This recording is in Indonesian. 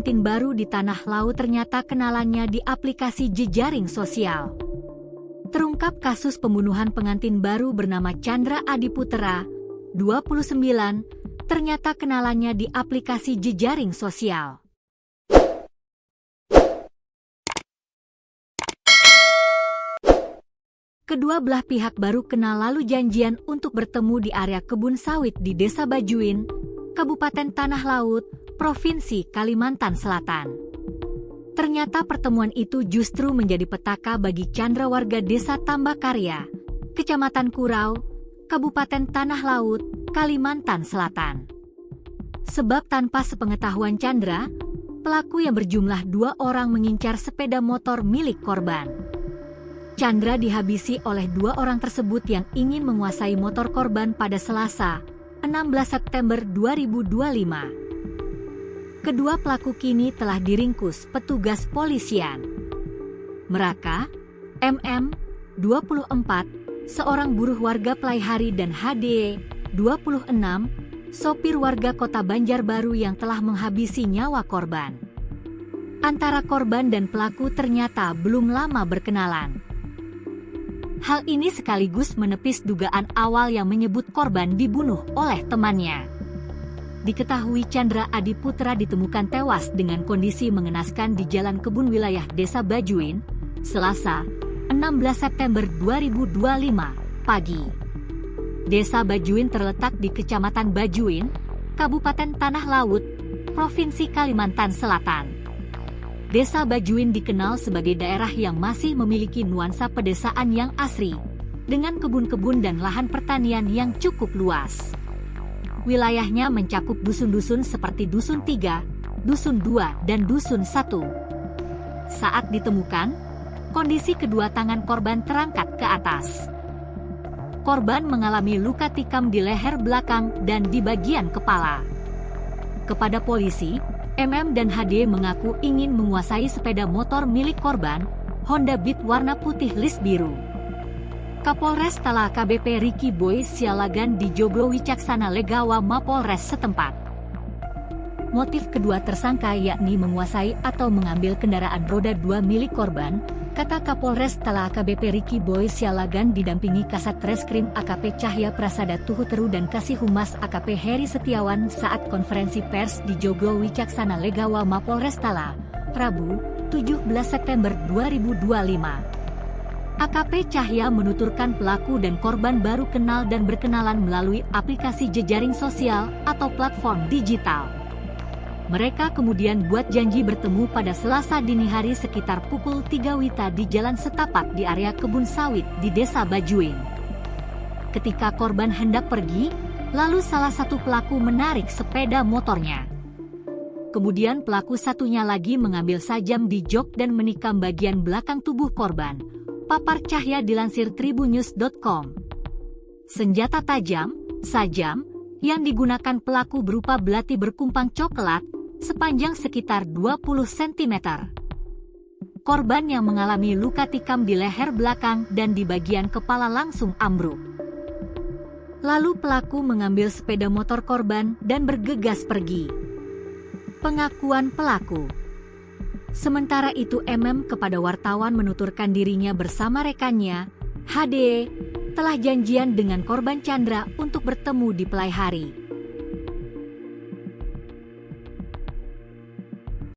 pengantin baru di tanah laut ternyata kenalannya di aplikasi jejaring sosial. Terungkap kasus pembunuhan pengantin baru bernama Chandra Adiputera, 29, ternyata kenalannya di aplikasi jejaring sosial. Kedua belah pihak baru kenal lalu janjian untuk bertemu di area kebun sawit di Desa Bajuin, Kabupaten Tanah Laut, Provinsi Kalimantan Selatan. Ternyata pertemuan itu justru menjadi petaka bagi Chandra warga Desa Tambakarya, Kecamatan Kurau, Kabupaten Tanah Laut, Kalimantan Selatan. Sebab tanpa sepengetahuan Chandra, pelaku yang berjumlah 2 orang mengincar sepeda motor milik korban. Chandra dihabisi oleh 2 orang tersebut yang ingin menguasai motor korban pada Selasa, 16 September 2025. Kedua pelaku kini telah diringkus petugas polisian. Mereka, MM, 24, seorang buruh warga Pelaihari dan HD, 26, sopir warga kota Banjarbaru yang telah menghabisi nyawa korban. Antara korban dan pelaku ternyata belum lama berkenalan. Hal ini sekaligus menepis dugaan awal yang menyebut korban dibunuh oleh temannya. Diketahui Chandra Adiputera ditemukan tewas dengan kondisi mengenaskan di jalan kebun wilayah Desa Bajuin, Selasa, 16 September 2025, pagi. Desa Bajuin terletak di Kecamatan Bajuin, Kabupaten Tanah Laut, Provinsi Kalimantan Selatan. Desa Bajuin dikenal sebagai daerah yang masih memiliki nuansa pedesaan yang asri, dengan kebun-kebun dan lahan pertanian yang cukup luas. Wilayahnya mencakup dusun-dusun seperti Dusun 3, Dusun 2, dan Dusun 1. Saat ditemukan, kondisi kedua tangan korban terangkat ke atas. Korban mengalami luka tikam di leher belakang dan di bagian kepala. Kepada polisi, MM dan HD mengaku ingin menguasai sepeda motor milik korban, Honda Beat warna putih list biru. Kapolres Tala AKBP Ricky Boy Sialagan di Joglo Wicaksana Legawa Mapolres setempat. Motif kedua tersangka yakni menguasai atau mengambil kendaraan roda 2 milik korban, kata Kapolres Tala AKBP Ricky Boy Sialagan didampingi Kasat Reskrim AKP Cahya Prasada Tuhuteru dan Kasih Humas AKP Heri Setiawan saat konferensi pers di Joglo Wicaksana Legawa Mapolres Tala, Rabu, 17 September 2025. AKP Cahya menuturkan pelaku dan korban baru kenal dan berkenalan melalui aplikasi jejaring sosial atau platform digital. Mereka kemudian buat janji bertemu pada Selasa dini hari sekitar pukul 3 WITA di Jalan Setapak di area kebun sawit di Desa Bajuin. Ketika korban hendak pergi, lalu salah satu pelaku menarik sepeda motornya. Kemudian pelaku satunya lagi mengambil sajam di jok dan menikam bagian belakang tubuh korban. Papar Cahya dilansir tribunnews.com. Senjata tajam, sajam, yang digunakan pelaku berupa belati berkumpang coklat, sepanjang sekitar 20 cm. Korban yang mengalami luka tikam di leher belakang dan di bagian kepala langsung ambruk. Lalu pelaku mengambil sepeda motor korban dan bergegas pergi. Pengakuan pelaku. Sementara itu MM kepada wartawan menuturkan dirinya bersama rekannya, HD, telah janjian dengan korban Chandra untuk bertemu di Pelaihari.